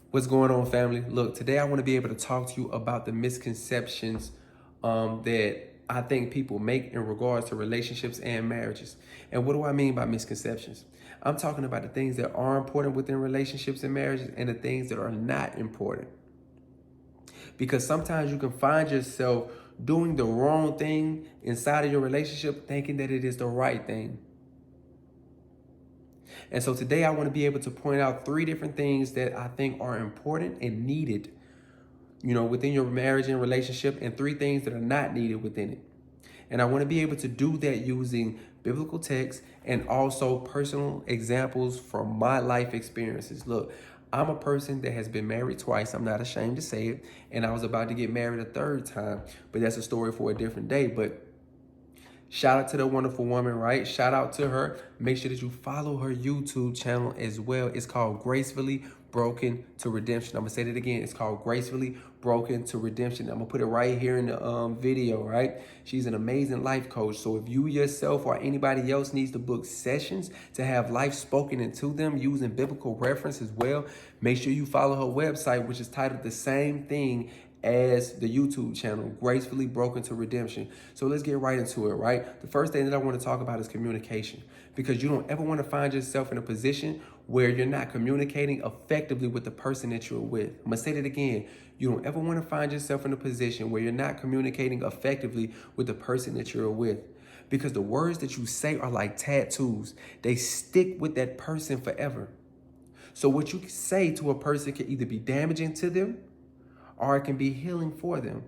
What's going on, family? Look, today I want to be able to talk to you about the misconceptions that I think people make in regards to relationships and marriages. And what do I mean by misconceptions? I'm talking about the things that are important within relationships and marriages and the things that are not important. Because sometimes you can find yourself doing the wrong thing inside of your relationship, thinking that it is the right thing. And so today I want to be able to point out 3 different things that I think are important and needed, within your marriage and relationship, and 3 things that are not needed within it. And I want to be able to do that using biblical text and also personal examples from my life experiences. Look, I'm a person that has been married twice. I'm not ashamed to say it. And I was about to get married a 3rd time, but that's a story for a different day. But shout out to the wonderful woman, right? Shout out to her. Make sure that you follow her YouTube channel as well. It's called Gracefully Broken to Redemption. I'm going to say that again. It's called Gracefully Broken to Redemption. I'm going to put it right here in the video, right? She's an amazing life coach. So if you yourself or anybody else needs to book sessions to have life spoken into them using biblical reference as well, make sure you follow her website, which is titled the same thing as the YouTube channel, Gracefully Broken to Redemption. So let's get right into it, right? The first thing that I want to talk about is communication, because you don't ever want to find yourself in a position where you're not communicating effectively with the person that you're with. I'm going to say that again. You don't ever want to find yourself in a position where you're not communicating effectively with the person that you're with, because the words that you say are like tattoos. They stick with that person forever. So what you say to a person can either be damaging to them or it can be healing for them.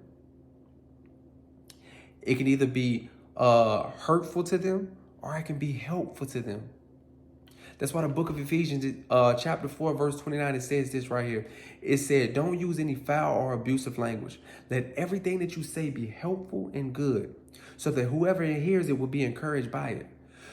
It can either be hurtful to them or it can be helpful to them. That's why the book of Ephesians, chapter 4, verse 29, it says this right here. It said, don't use any foul or abusive language. Let everything that you say be helpful and good, so that whoever hears it will be encouraged by it.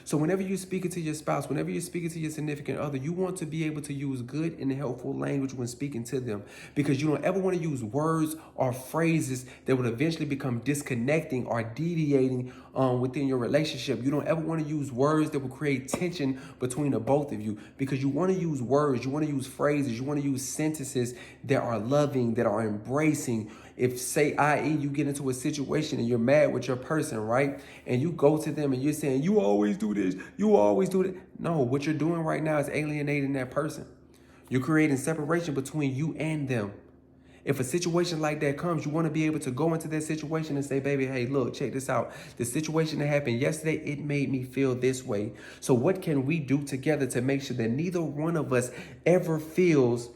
So whenever you're speaking to your spouse, whenever you're speaking to your significant other, you want to be able to use good and helpful language when speaking to them, because you don't ever want to use words or phrases that would eventually become disconnecting or deviating within your relationship. You don't ever want to use words that will create tension between the both of you, because you want to use words, you want to use phrases, you want to use sentences that are loving, that are embracing. If, say, i.e., you get into a situation and you're mad with your person, right? And you go to them and you're saying, you always do this, you always do that. No, what you're doing right now is alienating that person. You're creating separation between you and them. If a situation like that comes, you want to be able to go into that situation and say, baby, hey, look, check this out. The situation that happened yesterday, it made me feel this way. So what can we do together to make sure that neither one of us ever feels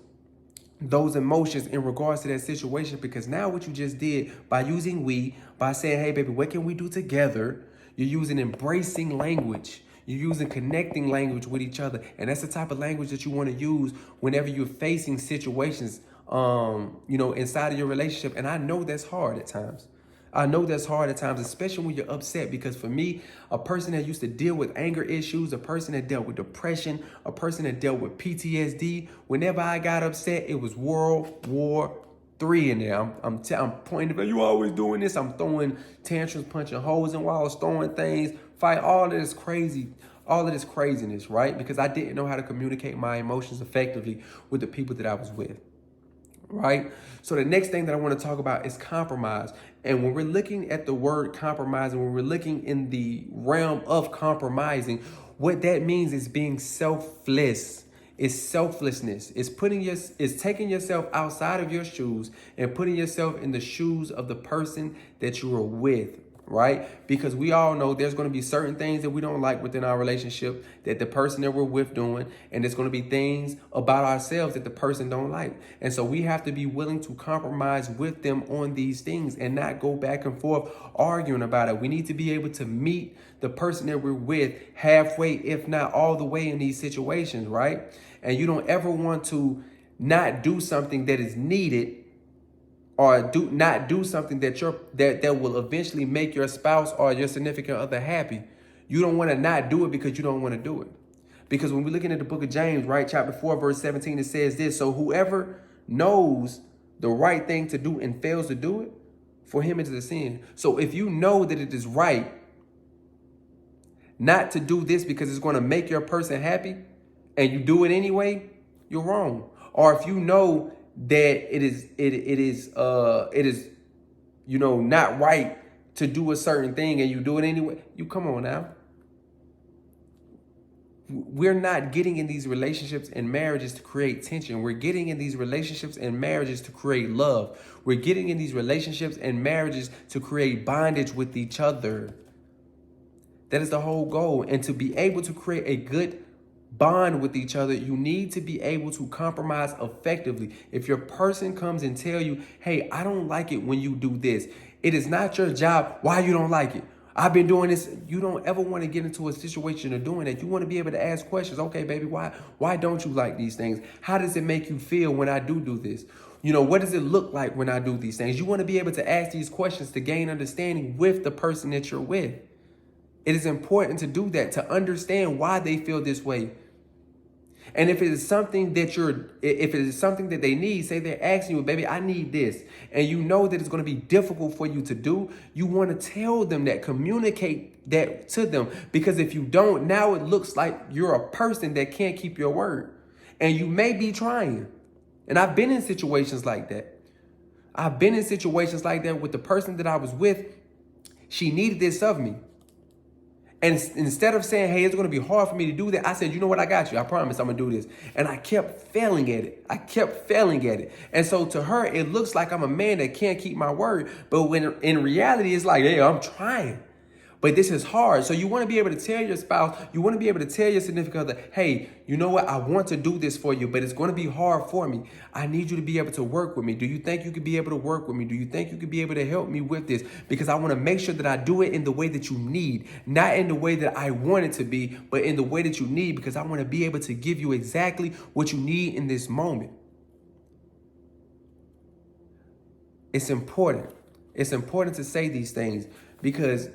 those emotions in regards to that situation? Because now what you just did by using we, by saying, hey, baby, what can we do together? You're using embracing language. You're using connecting language with each other. And that's the type of language that you want to use whenever you're facing situations, inside of your relationship. And I know that's hard at times. I know that's hard at times, especially when you're upset, because for me, a person that used to deal with anger issues, a person that dealt with depression, a person that dealt with PTSD, whenever I got upset, it was World War III in there. I'm pointing, you always doing this. I'm throwing tantrums, punching holes in walls, throwing things, fight, all of this craziness, right? Because I didn't know how to communicate my emotions effectively with the people that I was with. Right? So the next thing that I want to talk about is compromise. And when we're looking at the word compromise, and when we're looking in the realm of compromising, what that means is being selfless. It's selflessness. It's taking yourself outside of your shoes and putting yourself in the shoes of the person that you are with. Right? Because we all know there's going to be certain things that we don't like within our relationship that the person that we're with doing, and there's going to be things about ourselves that the person don't like. And so we have to be willing to compromise with them on these things and not go back and forth arguing about it. We need to be able to meet the person that we're with halfway, if not all the way, in these situations, right? And you don't ever want to not do something that is needed, or not do something that will eventually make your spouse or your significant other happy. You don't want to not do it because you don't want to do it. Because when we're looking at the book of James, right, chapter 4, verse 17, it says this: so whoever knows the right thing to do and fails to do it, for him it is a sin. So if you know that it is right not to do this because it's going to make your person happy, and you do it anyway, you're wrong. Or if you know that it is not right to do a certain thing and you do it anyway. You come on now. We're not getting in these relationships and marriages to create tension. We're getting in these relationships and marriages to create love. We're getting in these relationships and marriages to create bondage with each other. That is the whole goal. And to be able to create a good bond with each other, you need to be able to compromise effectively. If your person comes and tell you, hey, I don't like it when you do this, it is not your job why you don't like it. I've been doing this. You don't ever want to get into a situation of doing that. You want to be able to ask questions. Okay, baby, why don't you like these things? How does it make you feel when I do this? What does it look like when I do these things? You want to be able to ask these questions to gain understanding with the person that you're with. It is important to do that, to understand why they feel this way. And if it is something that they need, say they're asking you, baby, I need this, and you know that it's going to be difficult for you to do, you want to tell them that, communicate that to them. Because if you don't, now it looks like you're a person that can't keep your word. And you may be trying. And I've been in situations like that. I've been in situations like that with the person that I was with. She needed this of me. And instead of saying, hey, it's going to be hard for me to do that, I said, you know what? I got you. I promise I'm going to do this. And I kept failing at it. And so to her, it looks like I'm a man that can't keep my word. But when in reality, it's like, hey, I'm trying. But this is hard. So you want to be able to tell your spouse, you want to be able to tell your significant other, hey, you know what? I want to do this for you, but it's going to be hard for me. I need you to be able to work with me. Do you think you could be able to work with me? Do you think you could be able to help me with this? Because I want to make sure that I do it in the way that you need, not in the way that I want it to be, but in the way that you need, because I want to be able to give you exactly what you need in this moment. It's important. It's important to say these things, because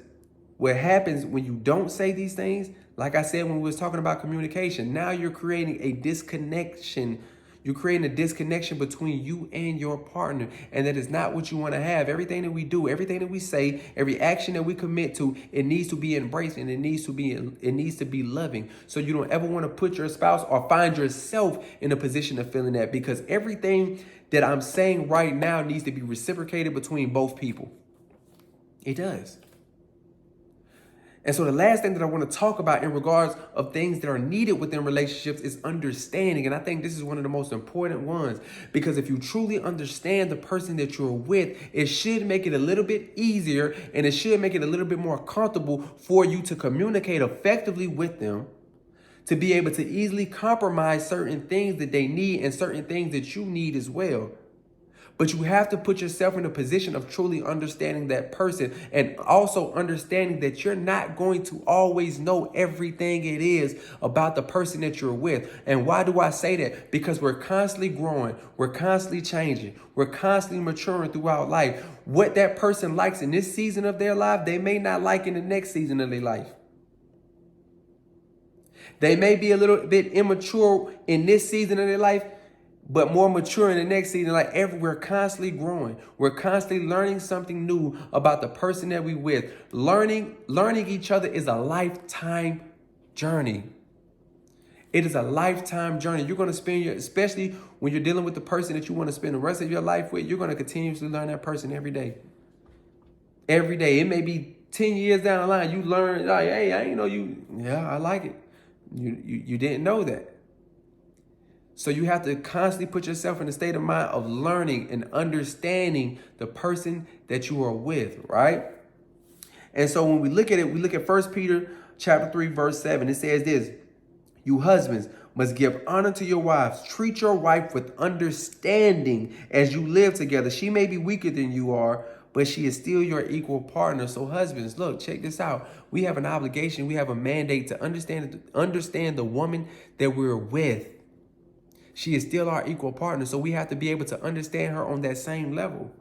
what happens when you don't say these things, like I said when we was talking about communication, now you're creating a disconnection. You're creating a disconnection between you and your partner, and that is not what you want to have. Everything that we do, everything that we say, every action that we commit to, it needs to be embraced, and it needs to be loving. So you don't ever want to put your spouse or find yourself in a position of feeling that, because everything that I'm saying right now needs to be reciprocated between both people. It does. And so the last thing that I want to talk about in regards of things that are needed within relationships is understanding. And I think this is one of the most important ones, because if you truly understand the person that you're with, it should make it a little bit easier, and it should make it a little bit more comfortable for you to communicate effectively with them, to be able to easily compromise certain things that they need and certain things that you need as well. But you have to put yourself in a position of truly understanding that person, and also understanding that you're not going to always know everything it is about the person that you're with. And why do I say that? Because we're constantly growing. We're constantly changing. We're constantly maturing throughout life. What that person likes in this season of their life, they may not like in the next season of their life. They may be a little bit immature in this season of their life, but more mature in the next season. We're constantly growing. We're constantly learning something new about the person that we're with. Learning each other is a lifetime journey. It is a lifetime journey. You're going to spend especially when you're dealing with the person that you want to spend the rest of your life with, you're going to continuously learn that person every day. Every day. It may be 10 years down the line. You learn, like, hey, I didn't know you. Yeah, I like it. You didn't know that. So you have to constantly put yourself in a state of mind of learning and understanding the person that you are with, right? And so when we look at it, we look at 1 Peter chapter 3, verse 7. It says this: you husbands must give honor to your wives. Treat your wife with understanding as you live together. She may be weaker than you are, but she is still your equal partner. So husbands, look, check this out. We have an obligation. We have a mandate to understand the woman that we're with. She is still our equal partner, so we have to be able to understand her on that same level.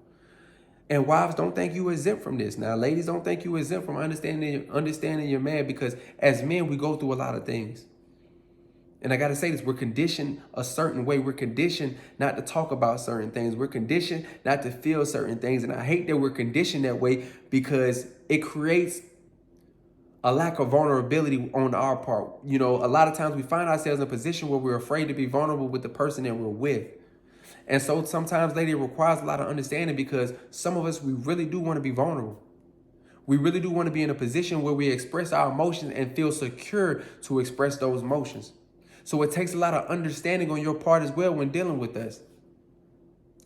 And wives, don't think you exempt from this. Now, ladies, don't think you exempt from understanding your man, because as men, we go through a lot of things. And I got to say this, we're conditioned a certain way. We're conditioned not to talk about certain things. We're conditioned not to feel certain things. And I hate that we're conditioned that way, because it creates a lack of vulnerability on our part. A lot of times we find ourselves in a position where we're afraid to be vulnerable with the person that we're with. And so sometimes, lady, it requires a lot of understanding because some of us, we really do want to be vulnerable. We really do want to be in a position where we express our emotions and feel secure to express those emotions. So it takes a lot of understanding on your part as well when dealing with us.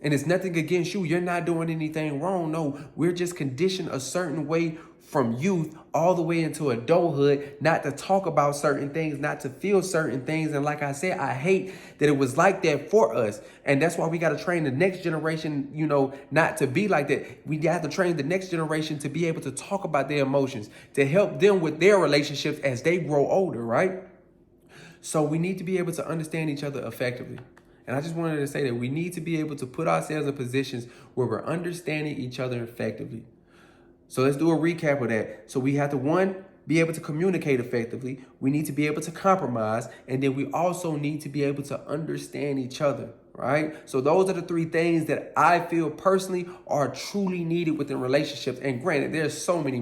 And it's nothing against you. You're not doing anything wrong. No, we're just conditioned a certain way from youth all the way into adulthood, not to talk about certain things, not to feel certain things. And like I said, I hate that it was like that for us. And that's why we got to train the next generation, not to be like that. We have to train the next generation to be able to talk about their emotions, to help them with their relationships as they grow older, right? So we need to be able to understand each other effectively. And I just wanted to say that we need to be able to put ourselves in positions where we're understanding each other effectively. So let's do a recap of that. So we have to, one, be able to communicate effectively. We need to be able to compromise. And then we also need to be able to understand each other, right? So those are the three things that I feel personally are truly needed within relationships. And granted, there's so many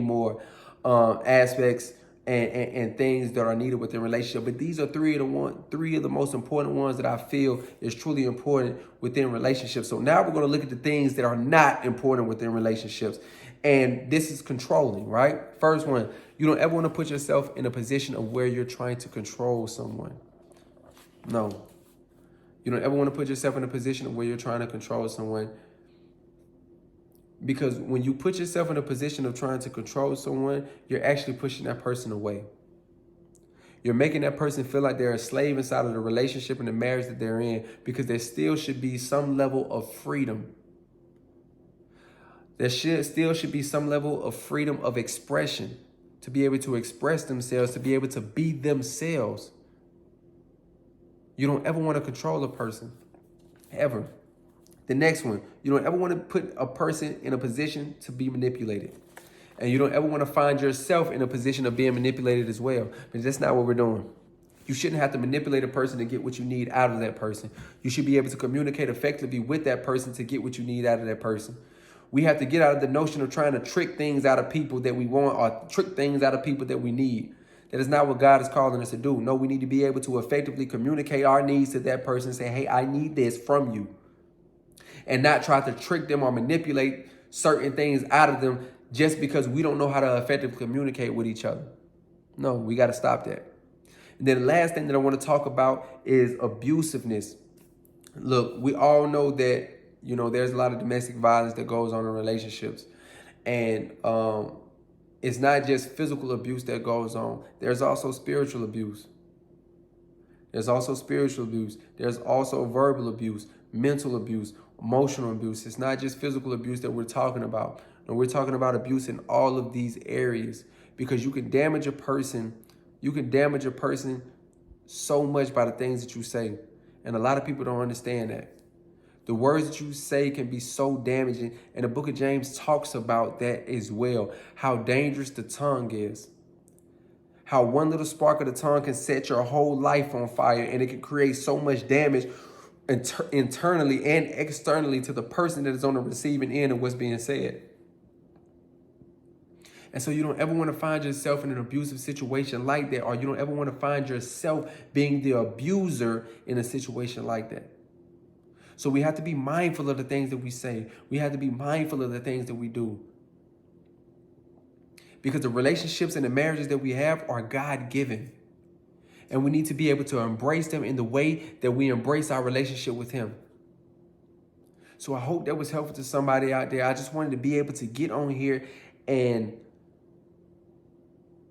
more aspects and things that are needed within relationship. But these are three of the most important ones that I feel is truly important within relationships. So now we're going to look at the things that are not important within relationships. And this is controlling, right? First one, you don't ever want to put yourself in a position of where you're trying to control someone. No. You don't ever want to put yourself in a position of where you're trying to control someone. Because when you put yourself in a position of trying to control someone, you're actually pushing that person away. You're making that person feel like they're a slave inside of the relationship and the marriage that they're in, because there still should be some level of freedom. There still should be some level of freedom of expression, to be able to express themselves, to be able to be themselves. You don't ever want to control a person, ever. The next one, you don't ever want to put a person in a position to be manipulated. And you don't ever want to find yourself in a position of being manipulated as well. But that's not what we're doing. You shouldn't have to manipulate a person to get what you need out of that person. You should be able to communicate effectively with that person to get what you need out of that person. We have to get out of the notion of trying to trick things out of people that we want, or trick things out of people that we need. That is not what God is calling us to do. No, we need to be able to effectively communicate our needs to that person and say, hey, I need this from you. And not try to trick them or manipulate certain things out of them just because we don't know how to effectively communicate with each other. No, we got to stop that. And then the last thing that I want to talk about is abusiveness. Look, we all know that, there's a lot of domestic violence that goes on in relationships. And it's not just physical abuse that goes on. There's also spiritual abuse. There's also verbal abuse, mental abuse, emotional abuse. It's not just physical abuse that we're talking about. No, we're talking about abuse in all of these areas, because you can damage a person. You can damage a person so much by the things that you say. And a lot of people don't understand that. The words that you say can be so damaging. And the book of James talks about that as well. How dangerous the tongue is. How one little spark of the tongue can set your whole life on fire, and it can create so much damage internally and externally to the person that is on the receiving end of what's being said. And so you don't ever want to find yourself in an abusive situation like that, or you don't ever want to find yourself being the abuser in a situation like that. So we have to be mindful of the things that we say. We have to be mindful of the things that we do. Because the relationships and the marriages that we have are God-given. And we need to be able to embrace them in the way that we embrace our relationship with Him. So I hope that was helpful to somebody out there. I just wanted to be able to get on here and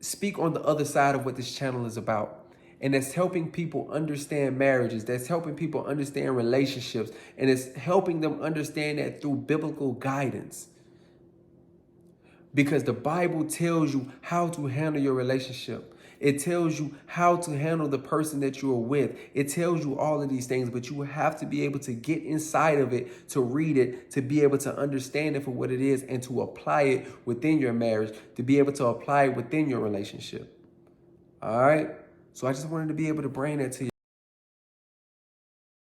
speak on the other side of what this channel is about. And that's helping people understand marriages. That's helping people understand relationships. And it's helping them understand that through biblical guidance. Because the Bible tells you how to handle your relationship. It tells you how to handle the person that you're with. It tells you all of these things, but you have to be able to get inside of it, to read it, to be able to understand it for what it is, and to apply it within your marriage, to be able to apply it within your relationship. All right? So I just wanted to be able to bring that to you.